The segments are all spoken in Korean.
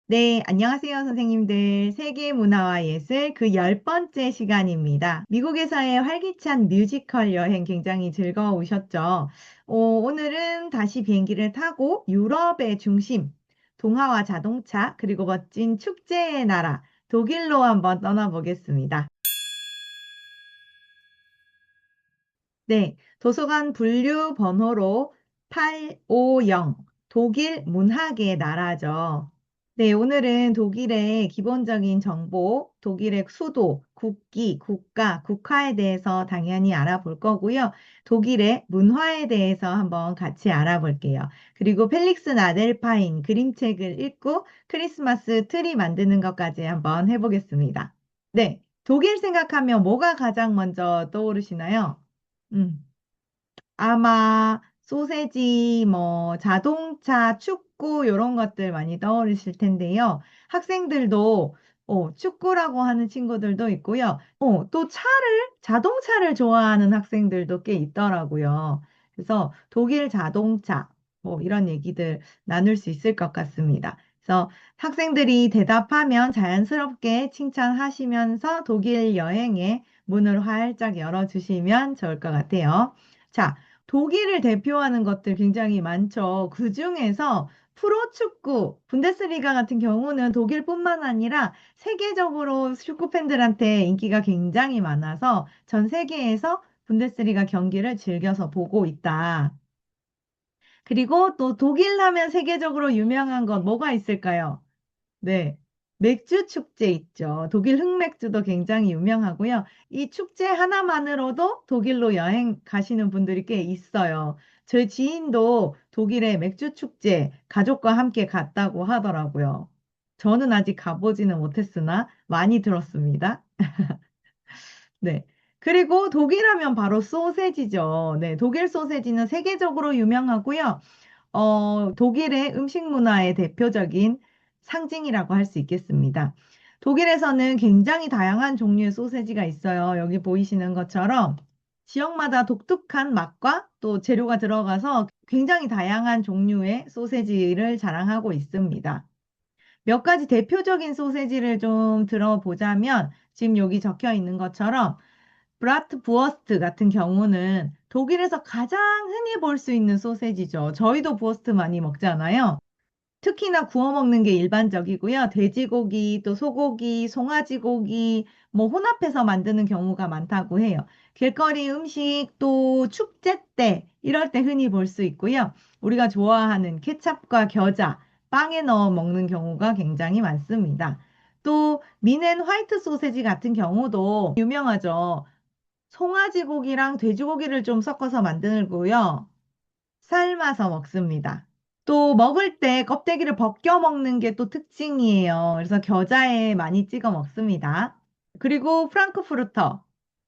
네, 안녕하세요, 선생님들. 세계 문화와 예술 그 10번째 시간입니다. 미국에서의 활기찬 뮤지컬 여행 굉장히 즐거우셨죠? 오늘은 다시 비행기를 타고 유럽의 중심, 동화와 자동차, 그리고 멋진 축제의 나라, 독일로 한번 떠나보겠습니다. 네, 도서관 분류 번호로 850, 독일 문학의 나라죠. 네, 오늘은 독일의 기본적인 정보, 독일의 수도, 국기, 국가, 국화에 대해서 당연히 알아볼 거고요. 독일의 문화에 대해서 한번 같이 알아볼게요. 그리고 펠릭스 나델파인 그림책을 읽고 크리스마스 트리 만드는 것까지 한번 해보겠습니다. 네, 독일 생각하면 뭐가 가장 먼저 떠오르시나요? 음. 아마 소세지, 뭐 자동차, 축구 이런 것들 많이 떠오르실 텐데요. 학생들도 축구라고 하는 친구들도 있고요. 또 자동차를 좋아하는 학생들도 꽤 있더라고요. 그래서 독일 자동차, 뭐 이런 얘기들 나눌 수 있을 것 같습니다. 그래서 학생들이 대답하면 자연스럽게 칭찬하시면서 독일 여행의 문을 활짝 열어주시면 좋을 것 같아요. 자, 독일을 대표하는 것들 굉장히 많죠. 그 중에서 프로축구, 분데스리가 같은 경우는 독일뿐만 아니라 세계적으로 축구 팬들한테 인기가 굉장히 많아서 전 세계에서 분데스리가 경기를 즐겨서 보고 있다. 그리고 또 독일 하면 세계적으로 유명한 건 뭐가 있을까요? 네. 맥주 축제 있죠. 독일 흑맥주도 굉장히 유명하고요. 이 축제 하나만으로도 독일로 여행 가시는 분들이 꽤 있어요. 제 지인도 독일의 맥주 축제 가족과 함께 갔다고 하더라고요. 저는 아직 가보지는 못했으나 많이 들었습니다. 네. 그리고 독일하면 바로 소세지죠. 네. 독일 소세지는 세계적으로 유명하고요. 독일의 음식 문화의 대표적인 상징이라고 할 수 있겠습니다. 독일에서는 굉장히 다양한 종류의 소세지가 있어요. 여기 보이시는 것처럼 지역마다 독특한 맛과 또 재료가 들어가서 굉장히 다양한 종류의 소세지를 자랑하고 있습니다. 몇 가지 대표적인 소세지를 좀 들어보자면 지금 여기 적혀 있는 것처럼 브라트 부어스트 같은 경우는 독일에서 가장 흔히 볼 수 있는 소세지죠. 저희도 부어스트 많이 먹잖아요. 특히나 구워 먹는 게 일반적이고요. 돼지고기, 또 소고기, 송아지고기, 뭐 혼합해서 만드는 경우가 많다고 해요. 길거리 음식, 또 축제 때, 이럴 때 흔히 볼 수 있고요. 우리가 좋아하는 케찹과 겨자, 빵에 넣어 먹는 경우가 굉장히 많습니다. 또 미넨 화이트 소세지 같은 경우도 유명하죠. 송아지 고기랑 돼지고기를 좀 섞어서 만들고요. 삶아서 먹습니다. 또 먹을 때 껍데기를 벗겨 먹는 게 또 특징이에요. 그래서 겨자에 많이 찍어 먹습니다. 그리고 프랑크푸르터.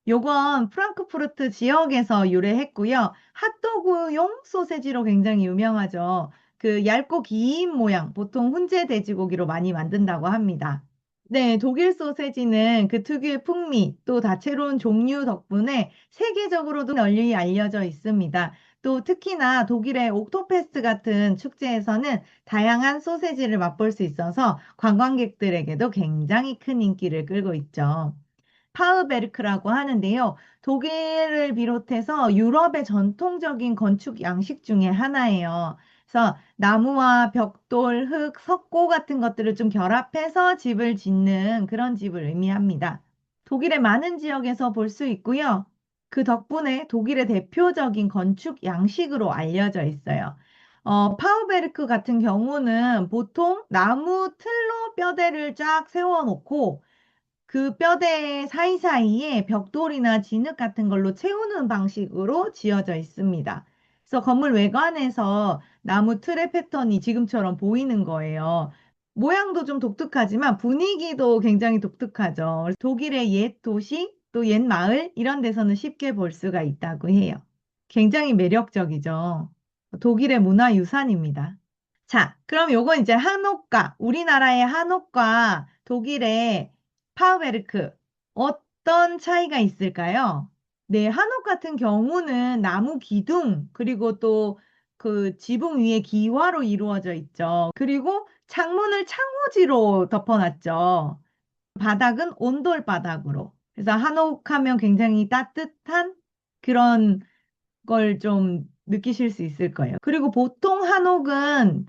요건 프랑크푸르트 지역에서 유래했고요. 핫도그용 소세지로 굉장히 유명하죠. 그 얇고 긴 모양, 보통 훈제 돼지고기로 많이 만든다고 합니다. 네, 독일 소세지는 그 특유의 풍미, 또 다채로운 종류 덕분에 세계적으로도 널리 알려져 있습니다. 또 특히나 독일의 옥토페스트 같은 축제에서는 다양한 소세지를 맛볼 수 있어서 관광객들에게도 굉장히 큰 인기를 끌고 있죠. 파흐베르크라고 하는데요. 독일을 비롯해서 유럽의 전통적인 건축 양식 중에 하나예요. 그래서 나무와 벽돌, 흙, 석고 같은 것들을 좀 결합해서 집을 짓는 그런 집을 의미합니다. 독일의 많은 지역에서 볼 수 있고요. 그 덕분에 독일의 대표적인 건축 양식으로 알려져 있어요. 파우베르크 같은 경우는 보통 나무 틀로 뼈대를 쫙 세워놓고 그 뼈대 사이사이에 벽돌이나 진흙 같은 걸로 채우는 방식으로 지어져 있습니다. 그래서 건물 외관에서 나무 틀의 패턴이 지금처럼 보이는 거예요. 모양도 좀 독특하지만 분위기도 굉장히 독특하죠. 그래서 독일의 옛 도시, 또 옛 마을 이런 데서는 쉽게 볼 수가 있다고 해요. 굉장히 매력적이죠. 독일의 문화유산입니다. 자, 그럼 요건 이제 한옥과, 우리나라의 한옥과 독일의 파우베르크, 어떤 차이가 있을까요? 네, 한옥 같은 경우는 나무 기둥, 그리고 또 그 지붕 위에 기와로 이루어져 있죠. 그리고 창문을 창호지로 덮어놨죠. 바닥은 온돌 바닥으로. 그래서 한옥하면 굉장히 따뜻한 그런 걸 좀 느끼실 수 있을 거예요. 그리고 보통 한옥은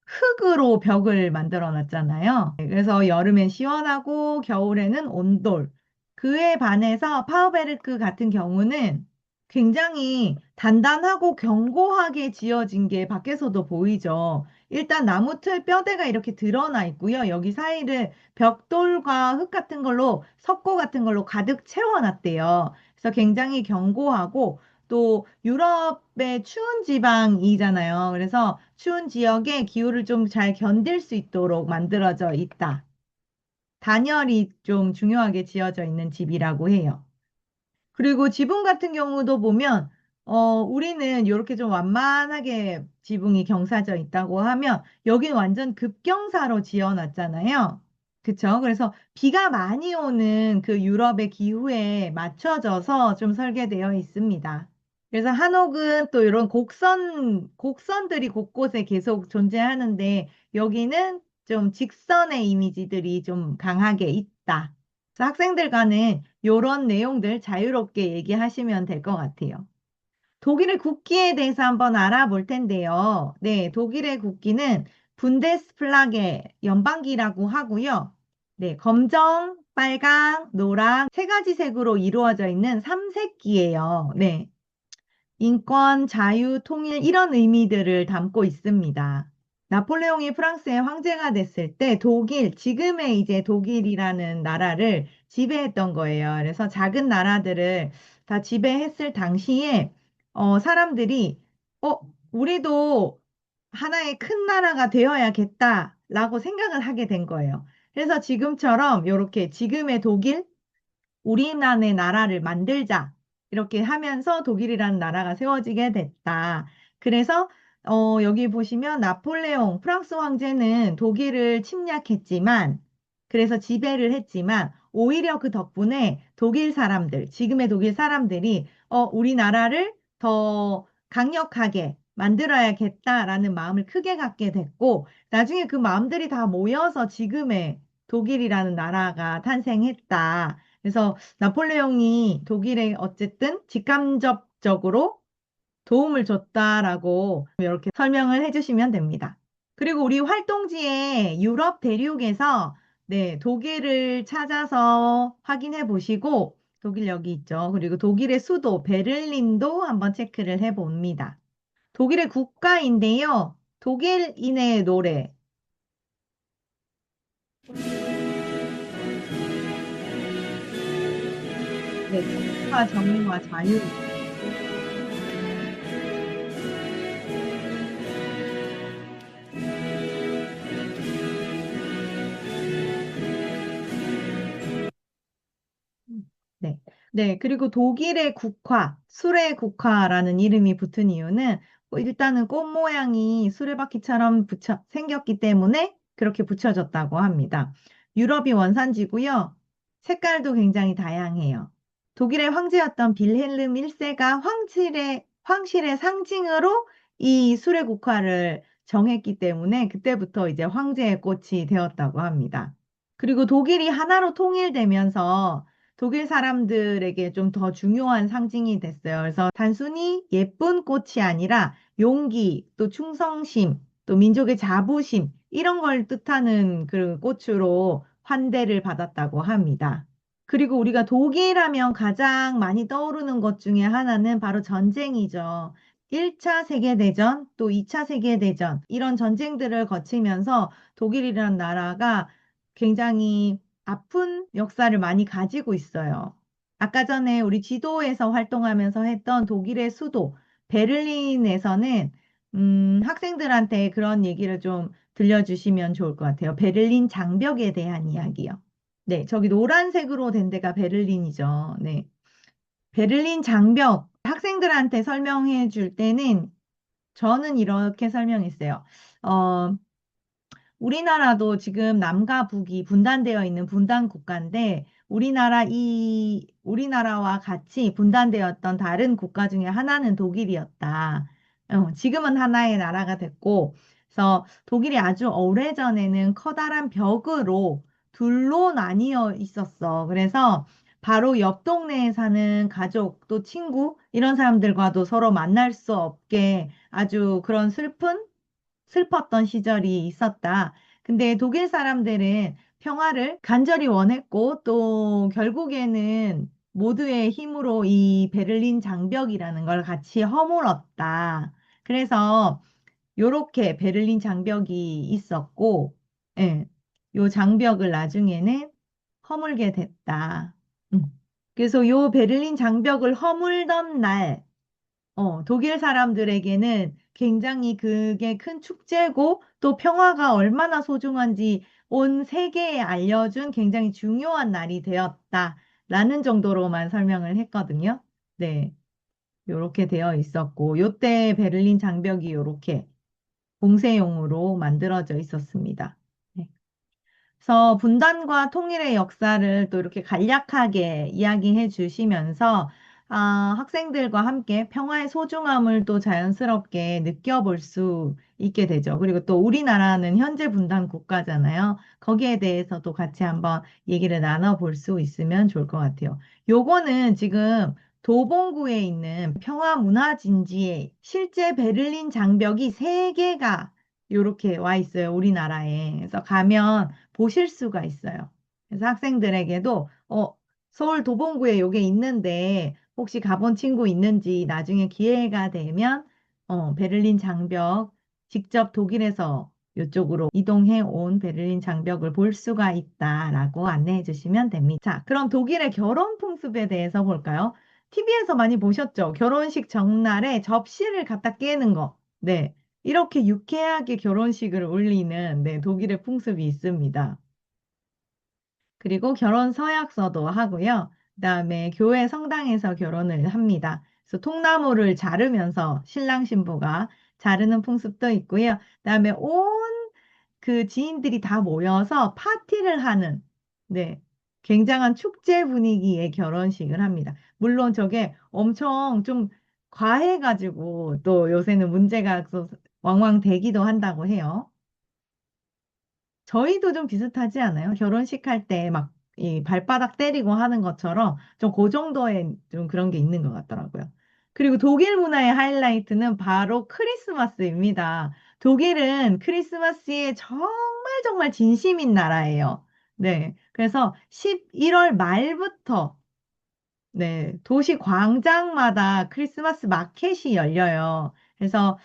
흙으로 벽을 만들어 놨잖아요. 그래서 여름엔 시원하고 겨울에는 온돌. 그에 반해서 파워베르크 같은 경우는 굉장히 단단하고 견고하게 지어진 게 밖에서도 보이죠. 일단 나무 틀 뼈대가 이렇게 드러나 있고요. 여기 사이를 벽돌과 흙 같은 걸로, 석고 같은 걸로 가득 채워놨대요. 그래서 굉장히 견고하고 또 유럽의 추운 지방이잖아요. 그래서 추운 지역의 기후를 좀 잘 견딜 수 있도록 만들어져 있다. 단열이 좀 중요하게 지어져 있는 집이라고 해요. 그리고 지붕 같은 경우도 보면, 우리는 이렇게 좀 완만하게 지붕이 경사져 있다고 하면, 여긴 완전 급경사로 지어놨잖아요. 그쵸? 그래서 비가 많이 오는 그 유럽의 기후에 맞춰져서 좀 설계되어 있습니다. 그래서 한옥은 또 이런 곡선들이 곳곳에 계속 존재하는데, 여기는 좀 직선의 이미지들이 좀 강하게 있다. 그래서 학생들과는 이런 내용들 자유롭게 얘기하시면 될 것 같아요. 독일의 국기에 대해서 한번 알아볼 텐데요. 네, 독일의 국기는 분데스플라게 연방기라고 하고요. 네, 검정, 빨강, 노랑 세 가지 색으로 이루어져 있는 삼색기예요. 네. 인권, 자유, 통일 이런 의미들을 담고 있습니다. 나폴레옹이 프랑스의 황제가 됐을 때 지금의 이제 독일이라는 나라를 지배했던 거예요. 그래서 작은 나라들을 다 지배했을 당시에 사람들이 어, 우리도 하나의 큰 나라가 되어야겠다라고 생각을 하게 된 거예요. 그래서 지금처럼 이렇게 지금의 독일 우리만의 나라를 만들자. 이렇게 하면서 독일이라는 나라가 세워지게 됐다. 그래서 여기 보시면 나폴레옹, 프랑스 황제는 독일을 침략했지만, 그래서 지배를 했지만, 오히려 그 덕분에 독일 사람들, 지금의 독일 사람들이 우리나라를 더 강력하게 만들어야겠다라는 마음을 크게 갖게 됐고, 나중에 그 마음들이 다 모여서 지금의 독일이라는 나라가 탄생했다. 그래서 나폴레옹이 독일에 어쨌든 직간접적으로 도움을 줬다라고 이렇게 설명을 해주시면 됩니다. 그리고 우리 활동지에 유럽 대륙에서 네, 독일을 찾아서 확인해 보시고 독일 여기 있죠. 그리고 독일의 수도 베를린도 한번 체크를 해 봅니다. 독일의 국가인데요. 독일인의 노래. 네, 평화, 정의와 자유. 네. 네. 그리고 독일의 국화, 수레국화라는 이름이 붙은 이유는 일단은 꽃 모양이 수레바퀴처럼 생겼기 때문에 그렇게 붙여졌다고 합니다. 유럽이 원산지고요. 색깔도 굉장히 다양해요. 독일의 황제였던 빌헬름 1세가 황실의 상징으로 이 수레국화를 정했기 때문에 그때부터 이제 황제의 꽃이 되었다고 합니다. 그리고 독일이 하나로 통일되면서 독일 사람들에게 좀 더 중요한 상징이 됐어요. 그래서 단순히 예쁜 꽃이 아니라 용기, 또 충성심, 또 민족의 자부심, 이런 걸 뜻하는 그 꽃으로 환대를 받았다고 합니다. 그리고 우리가 독일하면 가장 많이 떠오르는 것 중에 하나는 바로 전쟁이죠. 1차 세계대전, 또 2차 세계대전, 이런 전쟁들을 거치면서 독일이라는 나라가 굉장히 아픈 역사를 많이 가지고 있어요. 아까 전에 우리 지도에서 활동하면서 했던 독일의 수도 베를린에서는 학생들한테 그런 얘기를 좀 들려주시면 좋을 것 같아요. 베를린 장벽에 대한 이야기요. 네, 저기 노란색으로 된 데가 베를린이죠. 네. 베를린 장벽 학생들한테 설명해 줄 때는 저는 이렇게 설명했어요. 어, 우리나라도 지금 남과 북이 분단되어 있는 분단 국가인데 우리나라와 같이 분단되었던 다른 국가 중에 하나는 독일이었다. 지금은 하나의 나라가 됐고, 그래서 독일이 아주 오래전에는 커다란 벽으로 둘로 나뉘어 있었어. 그래서 바로 옆 동네에 사는 가족, 또 친구, 이런 사람들과도 서로 만날 수 없게 아주 그런 슬펐던 시절이 있었다. 근데 독일 사람들은 평화를 간절히 원했고 또 결국에는 모두의 힘으로 이 베를린 장벽이라는 걸 같이 허물었다. 그래서 요렇게 베를린 장벽이 있었고, 예, 요 장벽을 나중에는 허물게 됐다. 음. 그래서 요 베를린 장벽을 허물던 날, 독일 사람들에게는 굉장히 그게 큰 축제고 또 평화가 얼마나 소중한지 온 세계에 알려준 굉장히 중요한 날이 되었다라는 정도로만 설명을 했거든요. 네, 요렇게 되어 있었고, 요때 베를린 장벽이 요렇게 봉쇄용으로 만들어져 있었습니다. 네. 그래서 분단과 통일의 역사를 또 이렇게 간략하게 이야기해 주시면서 학생들과 함께 평화의 소중함을 또 자연스럽게 느껴볼 수 있게 되죠. 그리고 또 우리나라는 현재 분단 국가잖아요. 거기에 대해서도 같이 한번 얘기를 나눠볼 수 있으면 좋을 것 같아요. 요거는 지금 도봉구에 있는 평화문화진지에 실제 베를린 장벽이 세개가 이렇게 와 있어요. 우리나라에. 그래서 가면 보실 수가 있어요. 그래서 학생들에게도 서울 도봉구에 요게 있는데 혹시 가본 친구 있는지 나중에 기회가 되면 베를린 장벽 직접 독일에서 이쪽으로 이동해 온 베를린 장벽을 볼 수가 있다라고 안내해 주시면 됩니다. 자, 그럼 독일의 결혼 풍습에 대해서 볼까요? TV에서 많이 보셨죠? 결혼식 전날에 접시를 갖다 깨는 거. 네. 이렇게 유쾌하게 결혼식을 올리는 네, 독일의 풍습이 있습니다. 그리고 결혼 서약서도 하고요. 그다음에 교회 성당에서 결혼을 합니다. 그래서 통나무를 자르면서 신랑 신부가 자르는 풍습도 있고요. 그다음에 온 그 지인들이 다 모여서 파티를 하는 네. 굉장한 축제 분위기의 결혼식을 합니다. 물론 저게 엄청 좀 과해가지고 또 요새는 문제가 또 왕왕 되기도 한다고 해요. 저희도 좀 비슷하지 않아요? 결혼식 할 때 막 이 발바닥 때리고 하는 것처럼 좀 그 정도의 좀 그런 게 있는 것 같더라고요. 그리고 독일 문화의 하이라이트는 바로 크리스마스입니다. 독일은 크리스마스에 정말 정말 진심인 나라예요. 네. 그래서 11월 말부터 네, 도시 광장마다 크리스마스 마켓이 열려요. 그래서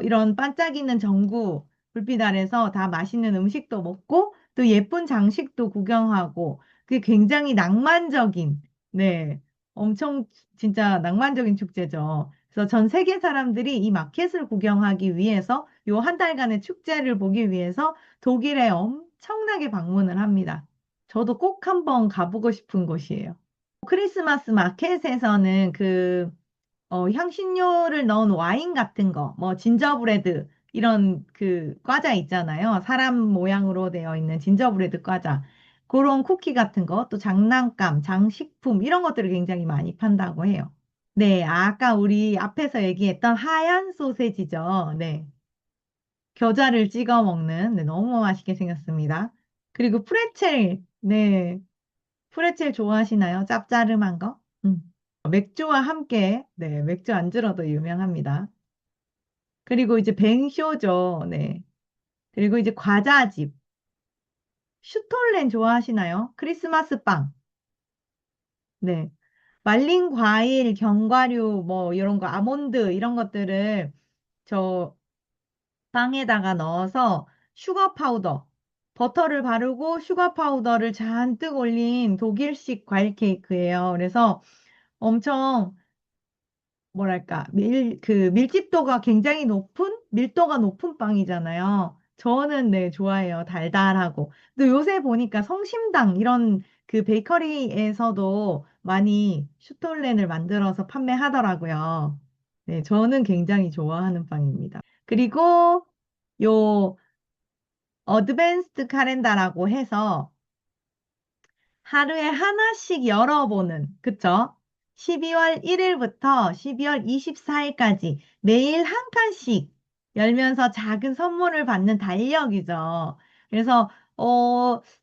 이런 반짝이는 전구 불빛 아래서 다 맛있는 음식도 먹고 또 예쁜 장식도 구경하고 그게 굉장히 낭만적인 네, 엄청 진짜 낭만적인 축제죠. 그래서 전 세계 사람들이 이 마켓을 구경하기 위해서 요 한 달간의 축제를 보기 위해서 독일에 엄청나게 방문을 합니다. 저도 꼭 한번 가보고 싶은 곳이에요. 크리스마스 마켓에서는 향신료를 넣은 와인 같은 거, 뭐, 진저브레드, 이런 과자 있잖아요. 사람 모양으로 되어 있는 진저브레드 과자. 그런 쿠키 같은 거, 또 장난감, 장식품, 이런 것들을 굉장히 많이 판다고 해요. 네, 아까 우리 앞에서 얘기했던 하얀 소세지죠. 네. 겨자를 찍어 먹는, 네, 너무 맛있게 생겼습니다. 그리고 프레첼, 네. 프레첼 좋아하시나요? 짭짜름한 거? 맥주와 함께, 네, 맥주 안주로도 유명합니다. 그리고 이제 뱅쇼죠. 네. 그리고 이제 과자집. 슈톨렌 좋아하시나요? 크리스마스 빵. 네. 말린 과일, 견과류, 뭐, 이런 거, 아몬드, 이런 것들을 저 빵에다가 넣어서 슈가 파우더, 버터를 바르고 슈가 파우더를 잔뜩 올린 독일식 과일 케이크예요. 그래서 엄청 뭐랄까, 밀집도가 굉장히 밀도가 높은 빵이잖아요. 저는 네, 좋아해요. 달달하고. 근데 요새 보니까 성심당, 이런 베이커리에서도 많이 슈톨렌을 만들어서 판매하더라고요. 네, 저는 굉장히 좋아하는 빵입니다. 그리고 요, 어드밴스드 카렌다라고 해서 하루에 하나씩 열어보는, 그쵸? 12월 1일부터 12월 24일까지 매일 한 칸씩 열면서 작은 선물을 받는 달력이죠. 그래서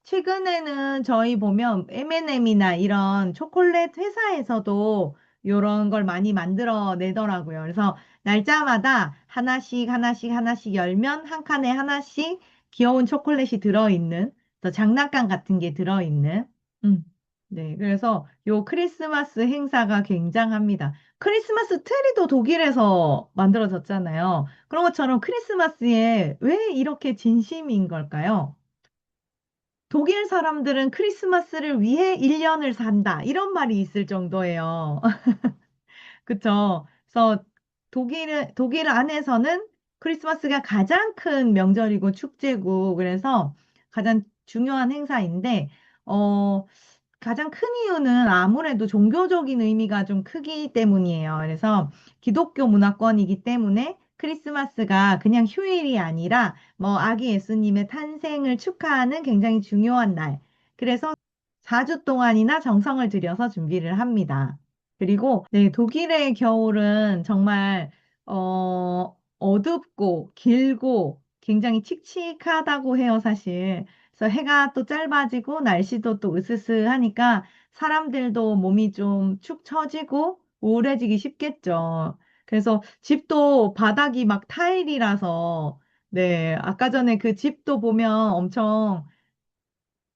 최근에는 저희 보면 M&M이나 이런 초콜릿 회사에서도 이런 걸 많이 만들어 내더라고요. 그래서 날짜마다 하나씩 하나씩 하나씩 열면 한 칸에 하나씩 귀여운 초콜릿이 들어있는 또 장난감 같은 게 들어있는 음. 네, 그래서 요 크리스마스 행사가 굉장합니다. 크리스마스 트리도 독일에서 만들어졌잖아요. 그런 것처럼 크리스마스에 왜 이렇게 진심인 걸까요? 독일 사람들은 크리스마스를 위해 1년을 산다. 이런 말이 있을 정도예요. 그쵸? 그래서 독일 안에서는 크리스마스가 가장 큰 명절이고 축제고 그래서 가장 중요한 행사인데, 어, 가장 큰 이유는 아무래도 종교적인 의미가 좀 크기 때문이에요. 그래서 기독교 문화권이기 때문에 크리스마스가 그냥 휴일이 아니라 뭐 아기 예수님의 탄생을 축하하는 굉장히 중요한 날. 그래서 4주 동안이나 정성을 들여서 준비를 합니다. 그리고 네, 독일의 겨울은 정말 어둡고 길고 굉장히 칙칙하다고 해요, 사실. 그래서 해가 또 짧아지고 날씨도 또 으스스하니까 사람들도 몸이 좀 축 처지고 우울해지기 쉽겠죠. 그래서 집도 바닥이 막 타일이라서 네, 아까 전에 그 집도 보면 엄청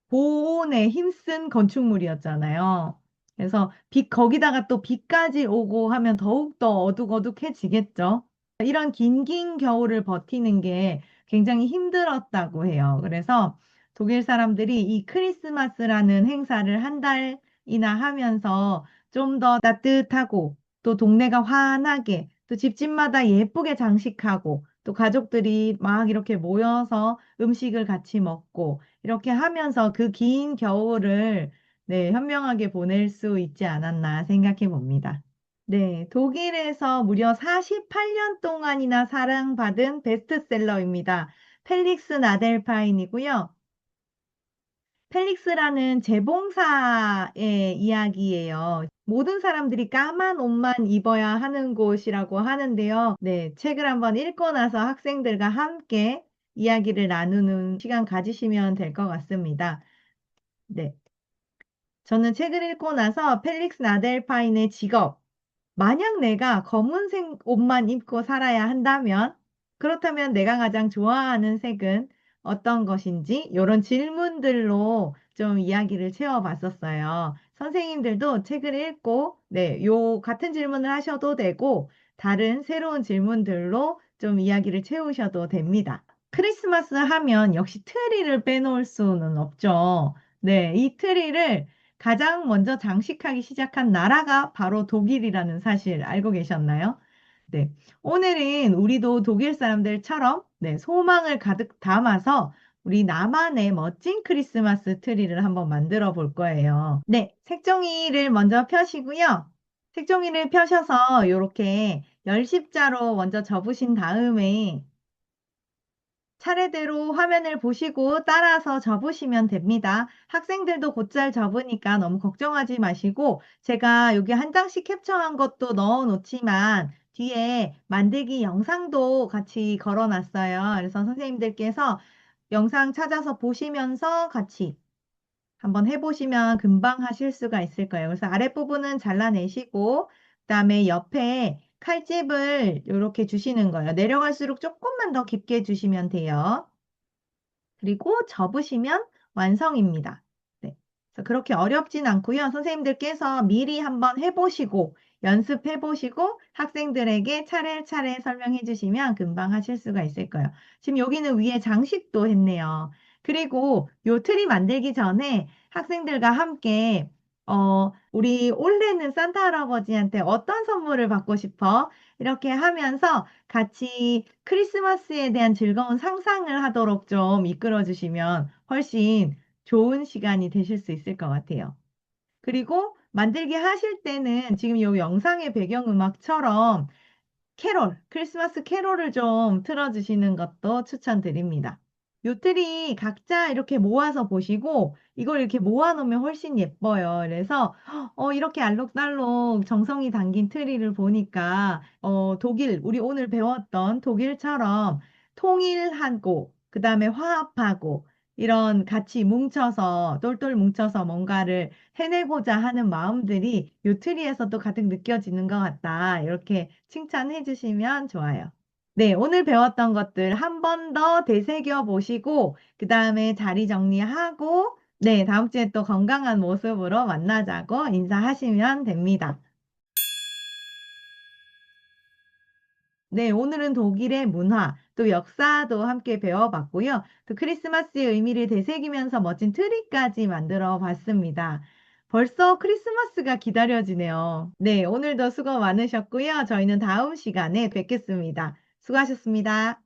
보온에 힘쓴 건축물이었잖아요. 그래서 거기다가 또 비까지 오고 하면 더욱더 어둑어둑해지겠죠. 이런 긴긴 겨울을 버티는 게 굉장히 힘들었다고 해요. 그래서 독일 사람들이 이 크리스마스라는 행사를 한 달이나 하면서 좀 더 따뜻하고 또 동네가 환하게 또 집집마다 예쁘게 장식하고 또 가족들이 막 이렇게 모여서 음식을 같이 먹고 이렇게 하면서 그 긴 겨울을 네, 현명하게 보낼 수 있지 않았나 생각해 봅니다. 네, 독일에서 무려 48년 동안이나 사랑받은 베스트셀러입니다. 펠릭스 나델파인이고요. 펠릭스라는 재봉사의 이야기예요. 모든 사람들이 까만 옷만 입어야 하는 곳이라고 하는데요. 네, 책을 한번 읽고 나서 학생들과 함께 이야기를 나누는 시간 가지시면 될 것 같습니다. 네. 저는 책을 읽고 나서 펠릭스 나델파인의 직업, 만약 내가 검은색 옷만 입고 살아야 한다면, 그렇다면 내가 가장 좋아하는 색은 어떤 것인지, 이런 질문들로 좀 이야기를 채워봤었어요. 선생님들도 책을 읽고, 네, 요 같은 질문을 하셔도 되고, 다른 새로운 질문들로 좀 이야기를 채우셔도 됩니다. 크리스마스 하면 역시 트리를 빼놓을 수는 없죠. 네, 이 트리를 가장 먼저 장식하기 시작한 나라가 바로 독일이라는 사실 알고 계셨나요? 네. 오늘은 우리도 독일 사람들처럼 네, 소망을 가득 담아서 우리 나만의 멋진 크리스마스 트리를 한번 만들어 볼 거예요. 네, 색종이를 먼저 펴시고요. 색종이를 펴셔서 이렇게 열십자로 먼저 접으신 다음에 차례대로 화면을 보시고 따라서 접으시면 됩니다. 학생들도 곧잘 접으니까 너무 걱정하지 마시고 제가 여기 한 장씩 캡처한 것도 넣어 놓지만 뒤에 만들기 영상도 같이 걸어 놨어요. 그래서 선생님들께서 영상 찾아서 보시면서 같이 한번 해보시면 금방 하실 수가 있을 거예요. 그래서 아랫부분은 잘라내시고, 그다음에 옆에 칼집을 이렇게 주시는 거예요. 내려갈수록 조금만 더 깊게 주시면 돼요. 그리고 접으시면 완성입니다. 네. 그래서 그렇게 어렵진 않고요. 선생님들께서 미리 한번 해보시고, 연습해보시고, 학생들에게 차례차례 설명해 주시면 금방 하실 수가 있을 거예요. 지금 여기는 위에 장식도 했네요. 그리고 요 트리 만들기 전에 학생들과 함께, 우리 올해는 산타 할아버지한테 어떤 선물을 받고 싶어? 이렇게 하면서 같이 크리스마스에 대한 즐거운 상상을 하도록 좀 이끌어 주시면 훨씬 좋은 시간이 되실 수 있을 것 같아요. 그리고 만들기 하실 때는 지금 이 영상의 배경음악처럼 크리스마스 캐롤을 좀 틀어주시는 것도 추천드립니다. 요트리 각자 이렇게 모아서 보시고 이걸 이렇게 모아놓으면 훨씬 예뻐요. 그래서 이렇게 알록달록 정성이 담긴 트리를 보니까 독일 우리 오늘 배웠던 독일처럼 통일하고 그다음에 화합하고 이런 같이 뭉쳐서 똘똘 뭉쳐서 뭔가를 해내고자 하는 마음들이 요트리에서 또 가득 느껴지는 것 같다. 이렇게 칭찬해 주시면 좋아요. 네, 오늘 배웠던 것들 한 번 더 되새겨 보시고, 그 다음에 자리 정리하고, 네, 다음 주에 또 건강한 모습으로 만나자고 인사하시면 됩니다. 네, 오늘은 독일의 문화, 또 역사도 함께 배워봤고요. 또 크리스마스의 의미를 되새기면서 멋진 트리까지 만들어 봤습니다. 벌써 크리스마스가 기다려지네요. 네, 오늘도 수고 많으셨고요. 저희는 다음 시간에 뵙겠습니다. 수고하셨습니다.